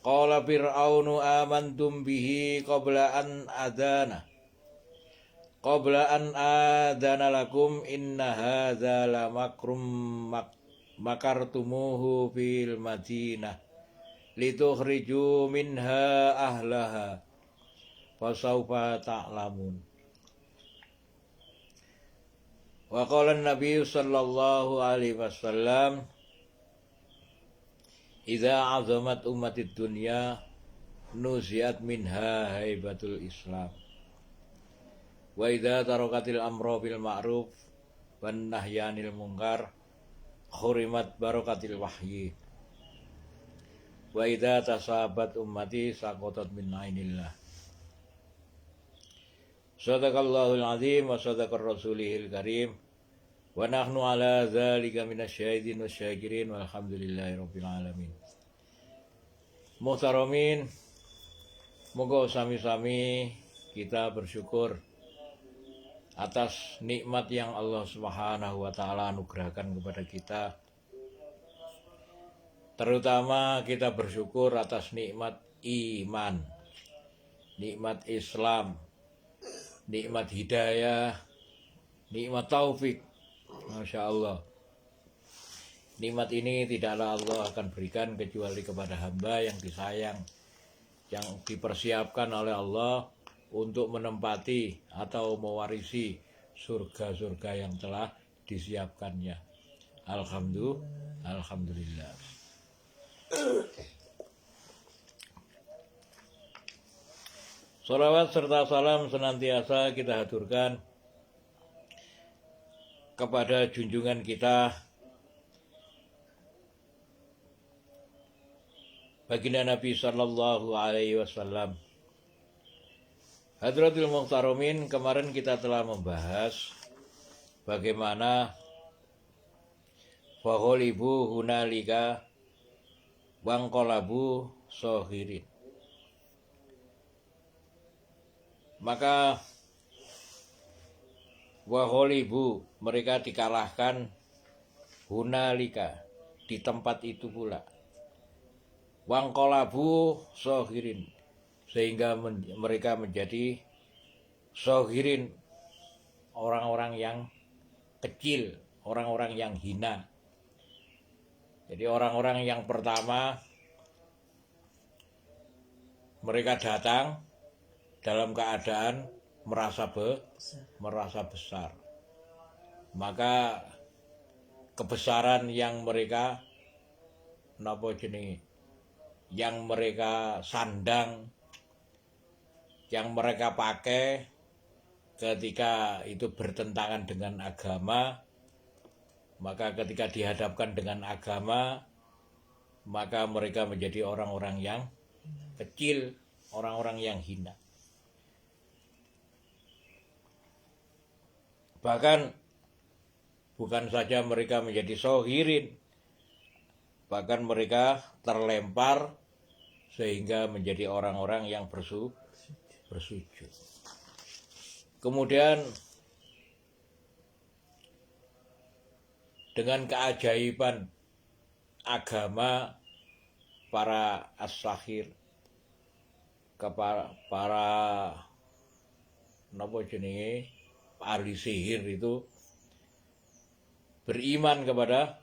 Qala fir'aunu amantum bihi qabla an adana lakum inna hadza la makrum makartumuhu fil madinah litukhriju minha ahlaha fasawfa ta'lamun. Wa qala an-nabiy sallallahu alaihi wasallam idza azamat ummatid dunya nuziat minha haibatul Islam wa idza tarakatil amru bil ma'ruf wan nahyanil munkar khurimat barakatil wahyi wa idza tasabat ummati saqatat min ainillah. Sadaqallahul azim wa sadaqar rasulihil karim wa nahnu ala dzalika minasyahidin wasyakirin walhamdulillahi rabbil alamin. Muhtaramin, moga sami-sami kita bersyukur atas nikmat yang Allah Subhanahu wa taala anugerahkan kepada kita. Terutama kita bersyukur atas nikmat iman, nikmat Islam, nikmat hidayah, nikmat taufik. Masya Allah. Nikmat ini tidaklah Allah akan berikan kecuali kepada hamba yang disayang, yang dipersiapkan oleh Allah untuk menempati atau mewarisi surga-surga yang telah disiapkannya. Alhamdulillah. Salawat serta salam senantiasa kita haturkan kepada junjungan kita baginda Nabi sallallahu alaihi wasallam. Hadratul Muhtaramin, kemarin kita telah membahas bagaimana fagholibu hunalika wangqalabu sohirin. Maka wagholibu, mereka dikalahkan hunalika, di tempat itu pula. Wangqalabu sohirin, sehingga mereka menjadi sohirin, orang-orang yang kecil, orang-orang yang hina. Jadi orang-orang yang pertama, mereka datang dalam keadaan merasa besar. Maka kebesaran yang mereka yang mereka sandang, yang mereka pakai ketika itu bertentangan dengan agama, maka ketika dihadapkan dengan agama, maka mereka menjadi orang-orang yang kecil, orang-orang yang hina. Bahkan bukan saja mereka menjadi sohirin, bahkan mereka terlempar sehingga menjadi orang-orang yang bersujud. Kemudian dengan keajaiban agama para as-sahir, para ahli sihir itu beriman kepada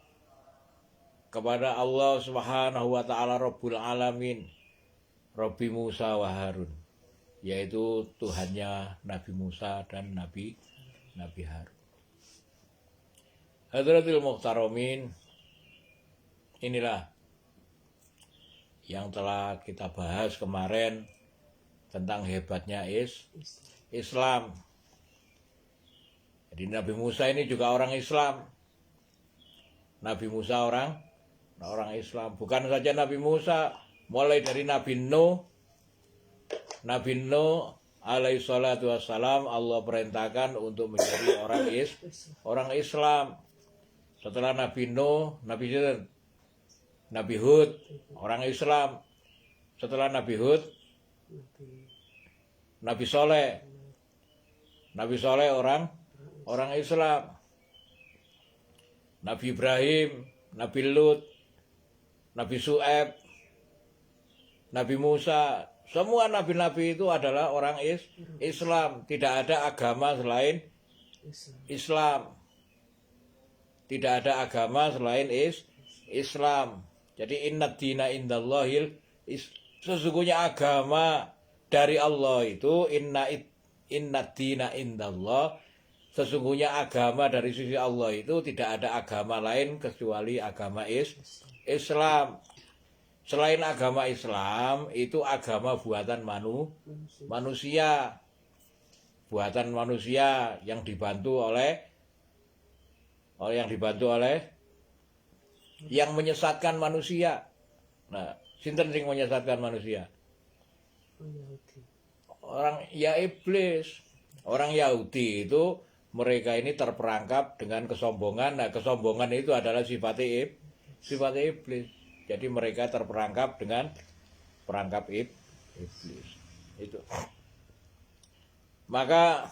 Allah Subhanahu wa taala Rabbul Alamin, Rabbi Musa wa Harun, yaitu Tuhannya Nabi Musa dan Nabi Harun. Hadratul Muhtaramin, inilah yang telah kita bahas kemarin tentang hebatnya Islam. Jadi Nabi Musa ini juga orang Islam. Nabi Musa orang Islam. Bukan saja Nabi Musa, mulai dari Nabi Nuh alaihi salatu wassalam, Allah perintahkan untuk menjadi orang Islam. Setelah Nabi Nuh, Nabi Hud, orang Islam. Setelah Nabi Hud, Nabi Soleh, orang Islam. Nabi Ibrahim, Nabi Lut, Nabi Su'aib, Nabi Musa, semua nabi-nabi itu adalah orang Islam. Tidak ada agama selain Islam. Tidak ada agama selain Islam. Jadi inna dina indallahil, sesungguhnya agama dari Allah itu inna dina indallah, sesungguhnya agama dari sisi Allah itu tidak ada agama lain kecuali agama Islam. Selain agama Islam itu agama buatan manusia. Buatan manusia yang dibantu oleh yang menyesatkan manusia. Nah, sinten sing menyesatkan manusia? Orang ya iblis. Orang Yahudi itu mereka ini terperangkap dengan kesombongan. Nah, kesombongan itu adalah sifat iblis. Jadi mereka terperangkap dengan perangkap iblis. Itu. Maka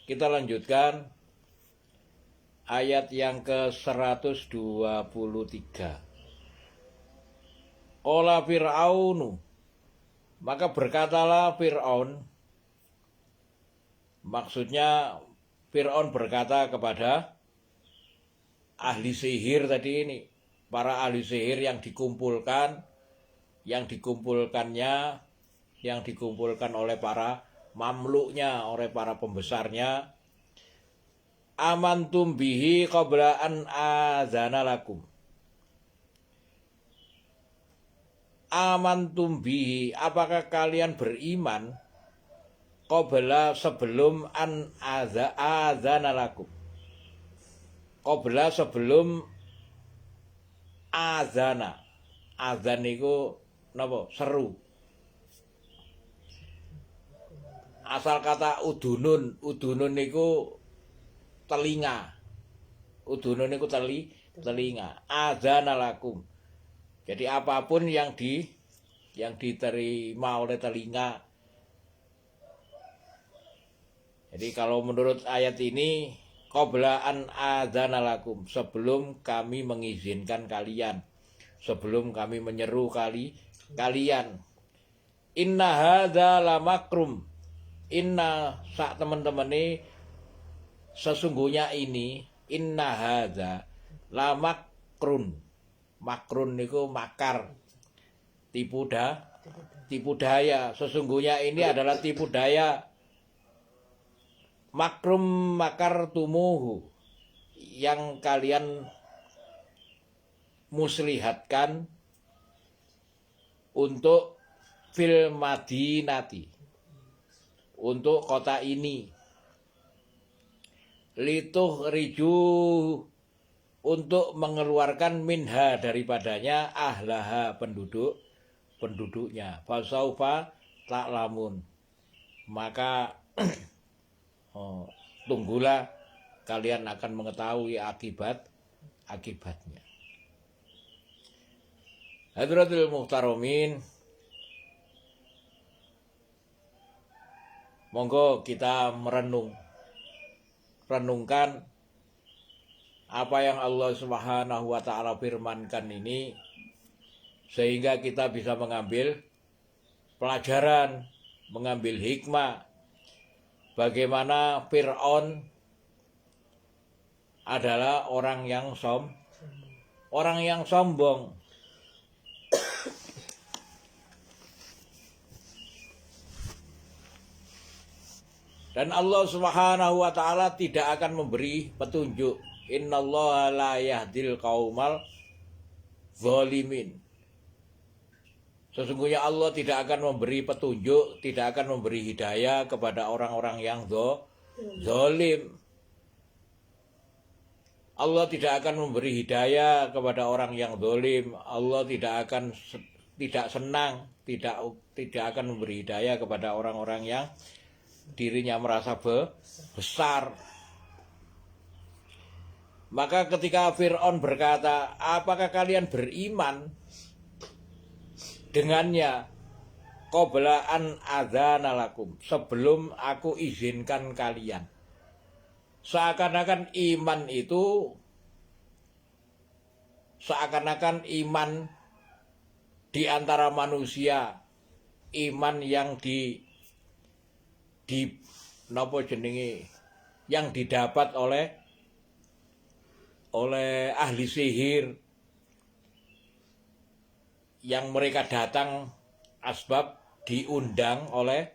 kita lanjutkan ayat yang ke-123. Qala Fir'aunu, maka berkatalah Fir'aun. Maksudnya Fir'aun berkata kepada ahli sihir tadi ini, para ahli sihir yang dikumpulkan oleh para mamluknya, oleh para pembesarnya. Amantum bihi qabla an adzana lakum. Amantum bihi, apakah kalian beriman qabla sebelum an adzana lakum. Qabla sebelum azana. Azan niku napa? Seru. Asal kata udunun niku telinga. Udunun niku telinga. Azana lakum. Jadi apapun yang diterima oleh telinga. Jadi kalau menurut ayat ini qabla an adzana lakum, sebelum kami mengizinkan kalian, sebelum kami menyeru kalian. Inna hadza lamakrum. Inna sak teman-teman ini sesungguhnya ini inna hadza lamakrun. Makrun niku makar, tipu daya. Sesungguhnya ini adalah tipu daya. Makrum makar tumuhu, yang kalian muslihatkan untuk fil madinati, untuk kota ini. Lituh riju, untuk mengeluarkan minha daripadanya ahlaha penduduknya. Fasaufa ta'lamun, maka tunggulah kalian akan mengetahui akibatnya. Hadratul muhtaramin, monggo kita renungkan apa yang Allah Subhanahu wa taala firmankan ini, sehingga kita bisa mengambil pelajaran, mengambil hikmah. Bagaimana Fir'aun adalah orang yang sombong. Dan Allah Subhanahu wa taala tidak akan memberi petunjuk. Innallaha la yahdil qaumal zalimin. Sesungguhnya Allah tidak akan memberi petunjuk, tidak akan memberi hidayah kepada orang-orang yang zalim. Allah tidak akan memberi hidayah kepada orang yang zalim. Allah tidak senang, tidak akan memberi hidayah kepada orang-orang yang dirinya merasa besar. Maka ketika Fir'aun berkata, apakah kalian beriman dengannya qabla an adzana lakum, sebelum aku izinkan kalian. Seakan-akan iman di antara manusia iman yang di napa jenenge yang didapat oleh ahli sihir yang mereka datang asbab diundang oleh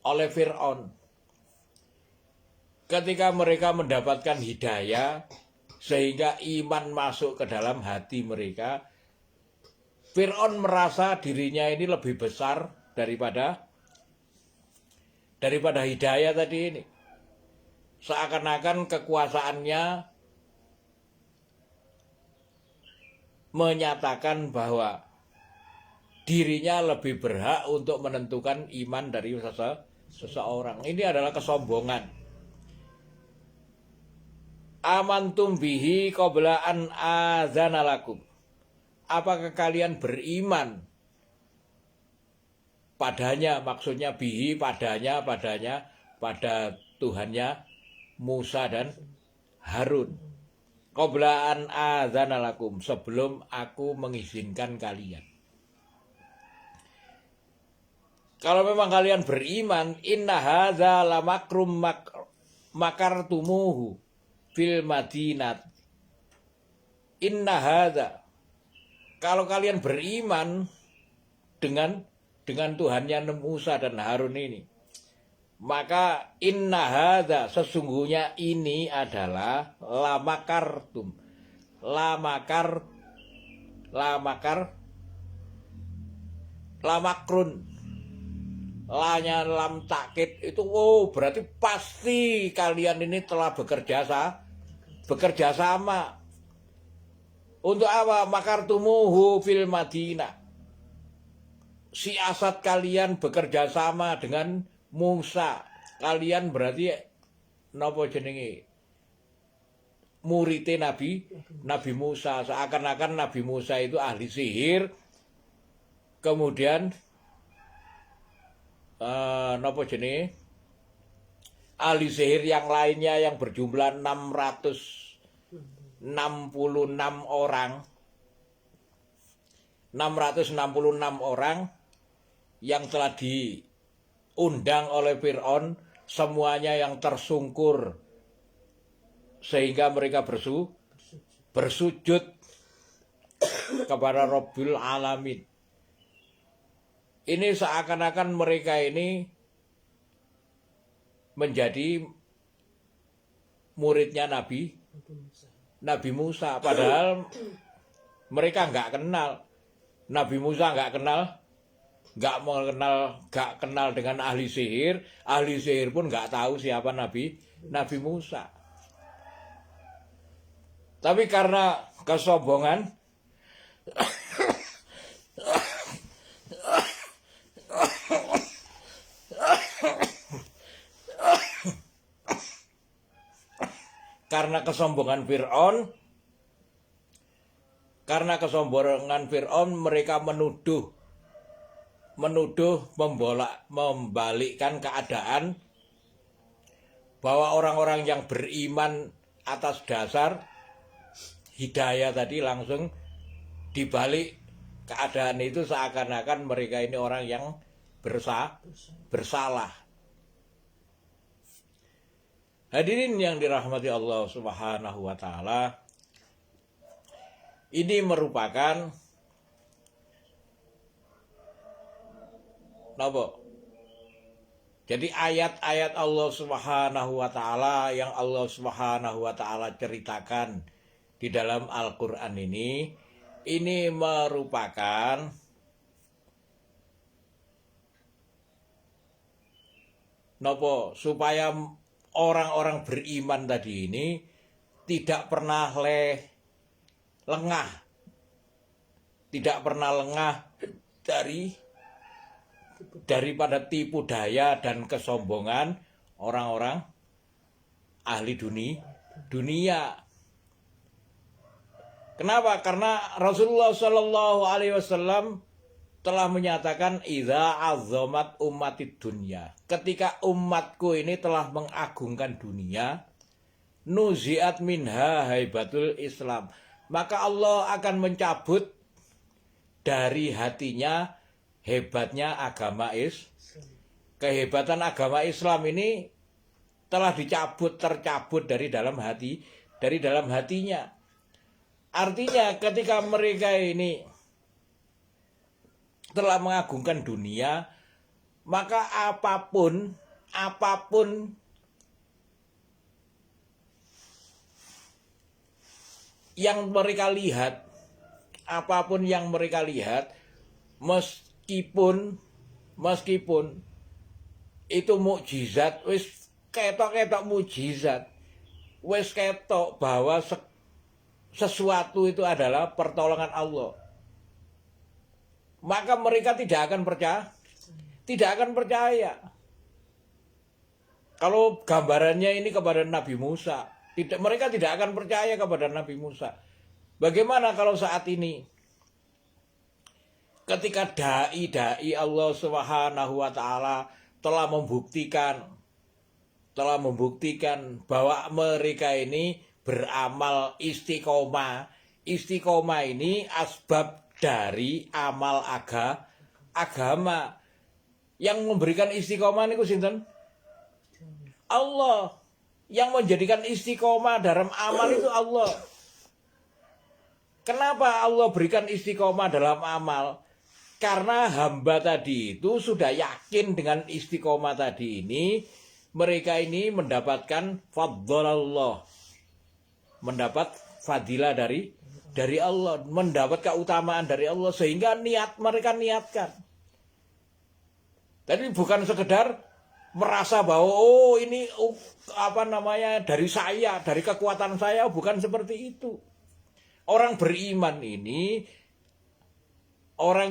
Fir'aun. Ketika mereka mendapatkan hidayah sehingga iman masuk ke dalam hati mereka, Fir'aun merasa dirinya ini lebih besar daripada hidayah tadi ini. Seakan-akan kekuasaannya menyatakan bahwa dirinya lebih berhak untuk menentukan iman dari seseorang. Ini adalah kesombongan. Amantum bihi qabla an azana lakum. Apakah kalian beriman padanya, maksudnya bihi padanya, pada Tuhannya Musa dan Harun. Qabla an azana lakum, sebelum aku mengizinkan kalian. Kalau memang kalian beriman, inna hadza lamakrum makartumuhu fil madinat. Inna hadza, kalau kalian beriman dengan Tuhannya Musa dan Harun ini, maka inna hadza, sesungguhnya ini adalah lamakartum. Lamakrun. Lanya lam takkid itu, berarti pasti kalian ini telah bekerja sama. Untuk apa? Makartumuhu fil Madinah. Siasat kalian bekerja sama dengan Musa. Kalian berarti napa jenenge? Muridnya Nabi Musa. Seakan-akan Nabi Musa itu ahli sihir. Kemudian napa jenenge? Ahli sihir yang lainnya yang berjumlah 666 orang. 666 orang yang telah diundang oleh Fir'aun, semuanya yang tersungkur sehingga mereka bersujud kepada Rabbil Alamin. Ini seakan-akan mereka ini menjadi muridnya Nabi Musa. Padahal mereka nggak kenal. Nabi Musa nggak kenal dengan ahli sihir. Ahli sihir pun nggak tahu siapa Nabi Musa. Tapi karena kesombongan, karena kesombongan Fir'aun, mereka menuduh membalikkan keadaan bahwa orang-orang yang beriman atas dasar hidayah tadi langsung dibalik keadaan itu, seakan-akan mereka ini orang yang bersalah. Hadirin yang dirahmati Allah Subhanahu wa taala, ini merupakan napa? Jadi ayat-ayat Allah Subhanahu wa taala yang Allah Subhanahu wa taala ceritakan di dalam Al-Qur'an ini merupakan napa? Supaya orang-orang beriman tadi ini tidak pernah lengah daripada tipu daya dan kesombongan orang-orang ahli dunia. Kenapa? Karena Rasulullah Shallallahu Alaihi Wasallam telah menyatakan idza azzamat ummatid dunya. Ketika umatku ini telah mengagungkan dunia, nuziat minha haibatul Islam. Maka Allah akan mencabut dari hatinya hebatnya kehebatan agama Islam ini telah tercabut dari dalam hatinya. Artinya ketika mereka ini telah mengagungkan dunia, maka apapun yang mereka lihat, meskipun itu mukjizat, wis ketok mukjizat, wis ketok bahwa sesuatu itu adalah pertolongan Allah, maka mereka tidak akan percaya. Kalau gambarannya ini kepada Nabi Musa, mereka tidak akan percaya kepada Nabi Musa. Bagaimana kalau saat ini ketika dai Allah Subhanahu wa taala telah membuktikan bahwa mereka ini beramal istiqomah. Istiqomah ini asbab dari amal agama. Yang memberikan istiqomah niku sinten? Allah. Yang menjadikan istiqomah dalam amal itu Allah. Kenapa Allah berikan istiqomah dalam amal? Karena hamba tadi itu sudah yakin dengan istiqomah tadi ini, mereka ini mendapatkan fadlallah, mendapat fadilah dari Allah, mendapat keutamaan dari Allah, sehingga mereka niatkan. Jadi bukan sekedar merasa bahwa ini dari saya, dari kekuatan saya, bukan seperti itu. Orang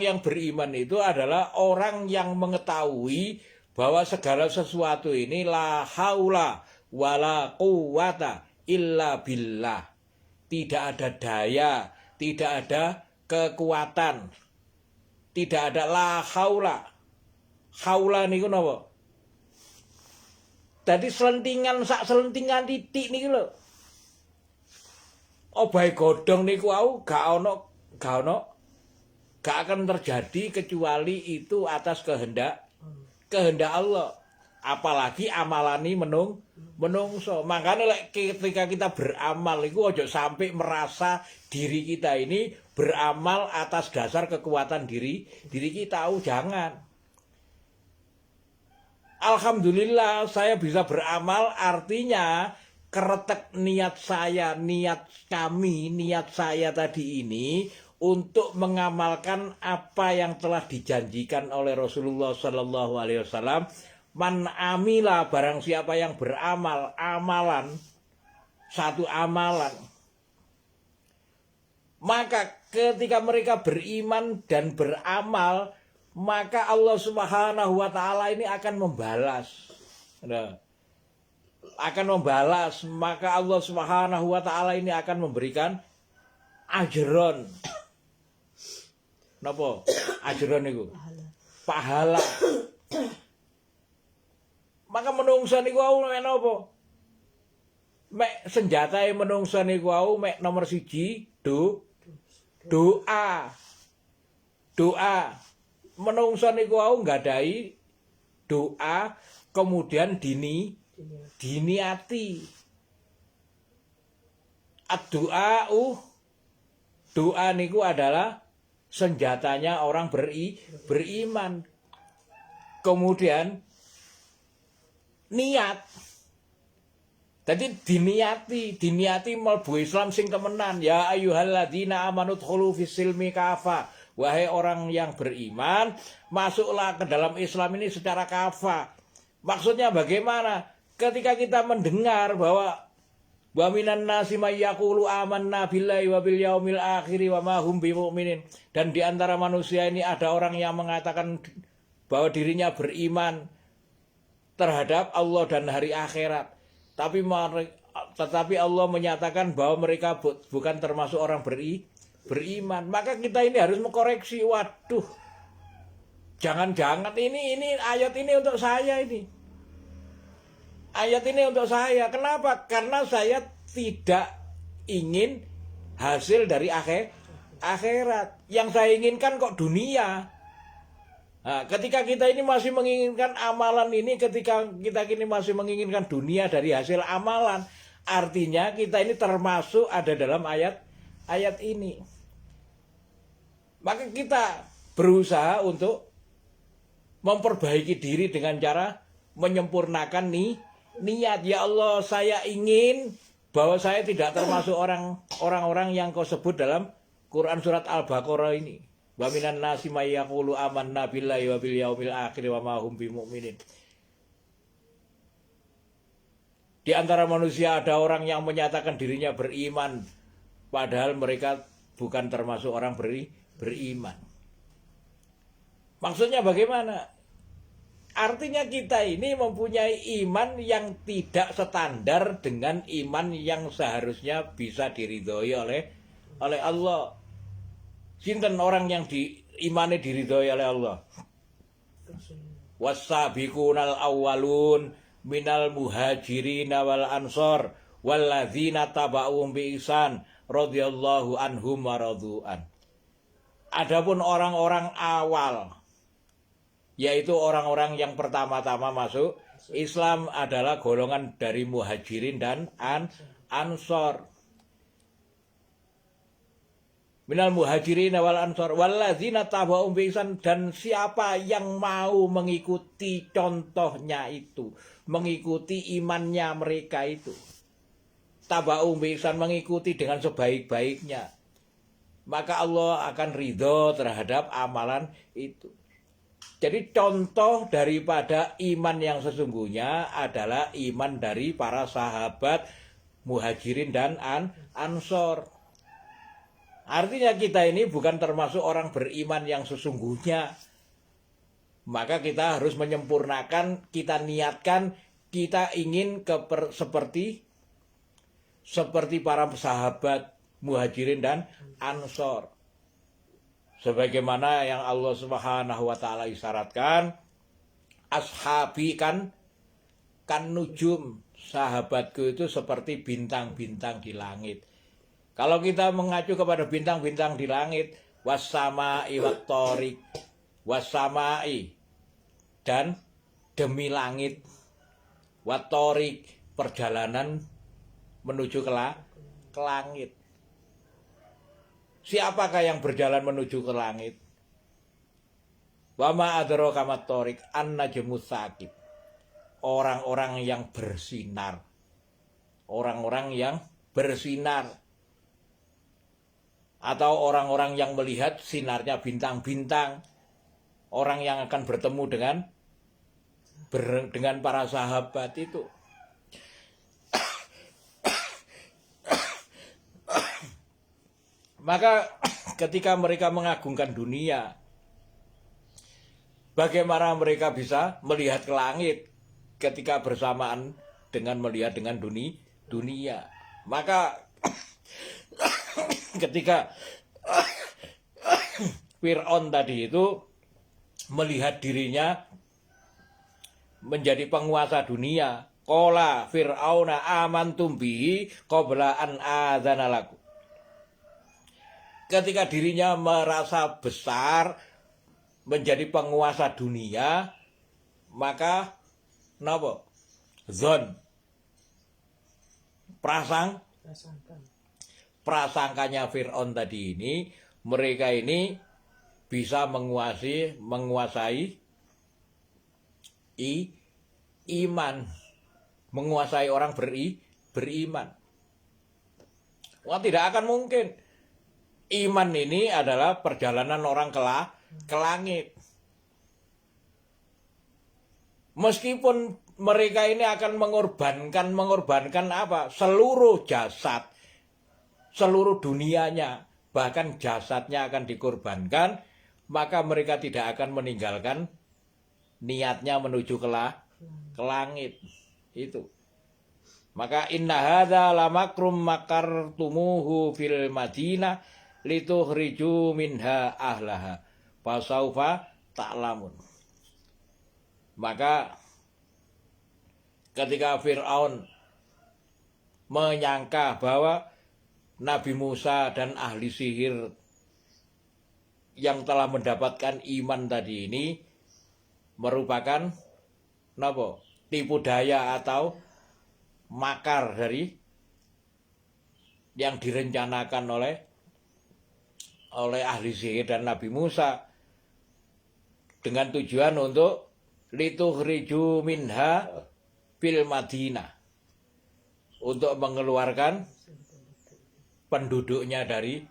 yang beriman itu adalah orang yang mengetahui bahwa segala sesuatu ini la haula wala quwata illa billah. Tidak ada daya, tidak ada kekuatan, tidak ada la haula. Haula niku napa? Dadi selentingan titik niku lho. Obahe godhong niku gak akan terjadi kecuali itu atas kehendak Allah. Apalagi amalani menungso. Makanya ketika kita beramal itu ojo sampai merasa diri kita ini beramal atas dasar kekuatan diri kita. Jangan. Alhamdulillah saya bisa beramal, artinya keretek niat saya tadi ini untuk mengamalkan apa yang telah dijanjikan oleh Rasulullah Sallallahu Alaihi Wasallam. Man amila, barang siapa yang beramal satu amalan, maka ketika mereka beriman dan beramal, maka Allah Subhanahu wa taala ini akan membalas. Maka Allah Subhanahu wa taala ini akan memberikan ajron. Napa? Ajron niku. Pahala. Maka menungsa niku mek napa? Mek senjatae menungsa niku mek nomor 1 doa. Menungsa niku nggadahi doa, kemudian diniati. Doa niku adalah senjatanya orang beriman. Kemudian niat. Jadi diniati mlebu Islam sing temenan. Ya ayyuhalladzina amanu dkhulu fis-silmi kafa. Wahai orang yang beriman, masuklah ke dalam Islam ini secara kafa. Maksudnya bagaimana? Ketika kita mendengar bahwa wa minan nasi may yaqulu amanna billahi wa bil yaumil akhir wa ma hum bimumin, dan di antara manusia ini ada orang yang mengatakan bahwa dirinya beriman terhadap Allah dan hari akhirat, tetapi Allah menyatakan bahwa mereka bukan termasuk orang beriman. Maka kita ini harus mengkoreksi. Waduh, jangan-jangan ini ayat ini untuk saya ini. Ayat ini untuk saya. Kenapa? Karena saya tidak ingin hasil dari akhirat. Yang saya inginkan kok dunia. Nah, ketika kita ini masih menginginkan amalan ini, ketika kita ini masih menginginkan dunia dari hasil amalan, artinya kita ini termasuk ada dalam ayat ini. Maka kita berusaha untuk memperbaiki diri dengan cara menyempurnakan niat. Ya Allah, saya ingin bahwa saya tidak termasuk orang-orang yang kau sebut dalam Quran surat Al-Baqarah ini. Wa minan nasi may yaqulu amanna billahi wa bil yaumil akhir wa ma hum bimumin. Di antara manusia ada orang yang menyatakan dirinya beriman padahal mereka bukan termasuk orang beriman. Maksudnya bagaimana? Artinya kita ini mempunyai iman yang tidak standar dengan iman yang seharusnya bisa diridhoi oleh Allah. Sinten orang yang diimani diridhoi oleh Allah? Was-sabiqunal awwalun minal muhajirin wal ansor walladzina taba'uhum bi ihsan radhiyallahu anhum wa radu'an. Adapun orang-orang awal, yaitu orang-orang yang pertama-tama masuk Islam adalah golongan dari muhajirin dan ansor. Minal muhajirin wal ansor walladzina taba'uhum bi ihsan, dan siapa yang mau mengikuti contohnya itu, mengikuti imannya mereka itu. Taba'uhum bi ihsan, mengikuti dengan sebaik-baiknya. Maka Allah akan ridho terhadap amalan itu. Jadi contoh daripada iman yang sesungguhnya adalah iman dari para sahabat muhajirin dan ansor. Artinya kita ini bukan termasuk orang beriman yang sesungguhnya. Maka kita harus menyempurnakan, kita niatkan, kita ingin seperti para sahabat muhajirin dan ansor. Sebagaimana yang Allah Subhanahu wa taala isyaratkan, ashabi kan nujum, sahabatku itu seperti bintang-bintang di langit. Kalau kita mengacu kepada bintang-bintang di langit, wassama'i wattariq, wassama'i dan demi langit, wattariq perjalanan menuju ke langit. Siapakah yang berjalan menuju ke langit? Wa ma adraka mat-thariq an-najmus tsaqib. Orang-orang yang bersinar. Orang-orang yang bersinar. Atau orang-orang yang melihat sinarnya bintang-bintang. Orang yang akan bertemu dengan para sahabat itu. Maka ketika mereka mengagungkan dunia, bagaimana mereka bisa melihat ke langit ketika bersamaan dengan melihat dengan dunia? Maka ketika Fir'aun tadi itu melihat dirinya menjadi penguasa dunia, qala fir'auna amantum bihi qabla an adzana lakum. Ketika dirinya merasa besar menjadi penguasa dunia, maka napa? Zon. Prasangkanya Fir'aun tadi ini, mereka ini bisa menguasai iman, menguasai orang beriman. Wah, tidak akan mungkin. Iman ini adalah perjalanan orang ke langit. Meskipun mereka ini akan mengorbankan apa? Seluruh jasad, seluruh dunianya, bahkan jasadnya akan dikorbankan, maka mereka tidak akan meninggalkan niatnya menuju ke langit. Itu. Maka inna hadza lamakrum makartumuhu fil Madinah litukhriju minha ahlaha fasaufa ta'lamun. Maka ketika Fir'aun menyangka bahwa Nabi Musa dan ahli sihir yang telah mendapatkan iman tadi ini merupakan napa? Tipu daya atau makar dari yang direncanakan oleh ahli sihir dan Nabi Musa dengan tujuan untuk litukhriju minha fil Madinah, untuk mengeluarkan penduduknya dari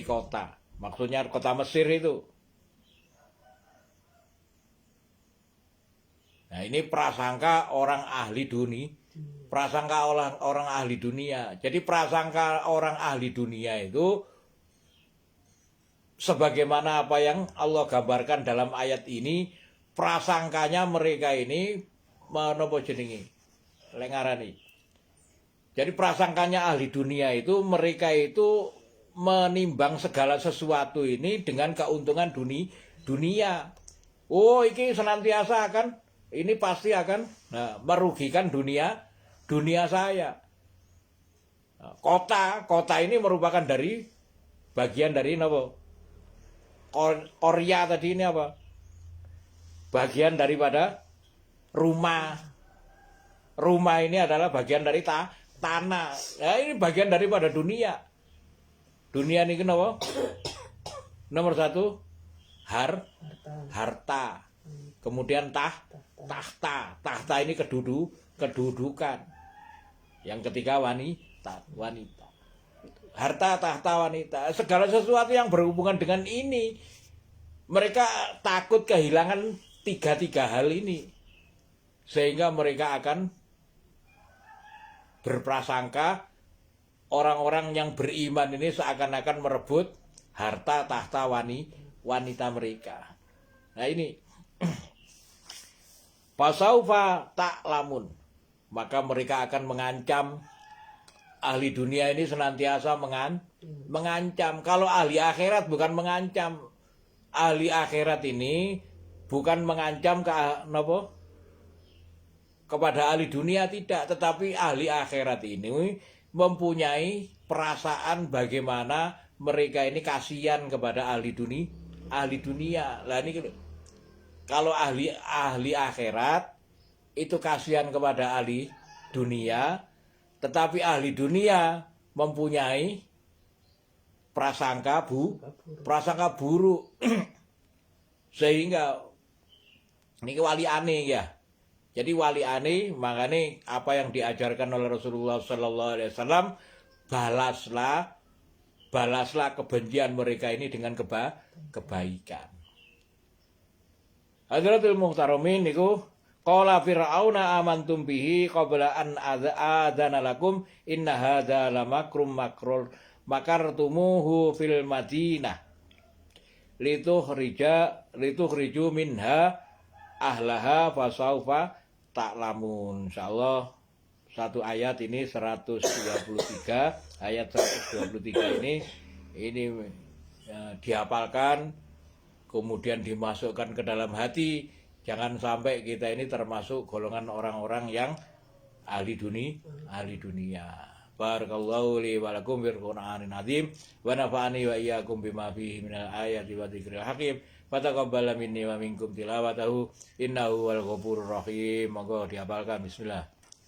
kota. Maksudnya kota Mesir itu. Nah, ini prasangka orang ahli dunia, prasangka orang ahli dunia. Jadi prasangka orang ahli dunia itu sebagaimana apa yang Allah gambarkan dalam ayat ini, prasangkanya mereka ini menapa jenenge? Lengarani. Jadi prasangkanya ahli dunia itu mereka itu menimbang segala sesuatu ini dengan keuntungan dunia. Oh, ini senantiasa akan, ini pasti akan merugikan dunia saya. Nah, kota ini merupakan bagian dari apa? Korea tadi ini apa? Bagian daripada rumah. Rumah ini adalah bagian dari tanah. Nah, ini bagian daripada dunia. Dunia ini kenapa? Nomor 1 harta. Kemudian tahta. Tahta ini kedudukan. Yang ketiga wanita. Harta, tahta, wanita. Segala sesuatu yang berhubungan dengan ini. Mereka takut kehilangan tiga hal ini. Sehingga mereka akan berprasangka orang-orang yang beriman ini seakan-akan merebut harta, tahta, wanita mereka. Nah ini. Fasaufa ta'lamun. Maka mereka akan mengancam. Ahli dunia ini senantiasa mengancam. Kalau ahli akhirat bukan mengancam. Ahli akhirat ini bukan mengancam kepada ahli dunia, tidak. Tetapi ahli akhirat ini mempunyai perasaan bagaimana mereka ini kasihan kepada ahli dunia. Lah ini kalau ahli akhirat itu kasihan kepada ahli dunia, tetapi ahli dunia mempunyai prasangka buruk. Sehingga ini wali aneh ya. Jadi wali aneh, makanya apa yang diajarkan oleh Rasulullah Sallallahu Alaihi Wasallam, balaslah kebencian mereka ini dengan kebaikan. Hadratul muhtaramin niku qala fir'auna amantum bihi qabla an adzana lakum inna hadza lamakrum makartumuhu fil Madinah litukhriju minha ahlaha fasaufa ta'lamun. Insyaallah satu ayat ini 123, ayat 123 ini dihafalkan, kemudian dimasukkan ke dalam hati. Jangan sampai kita ini termasuk golongan orang-orang yang ahli dunia. Barakallahu li wa lakum bil Qur'anil azim wa nafa'ani wa iyyakum bima fihi minal ayati wa dzikril hakim. Fataqabbal minni wa minkum tilawatahu innahu wal ghafurur rahim. Monggo dihafalkan. Bismillah.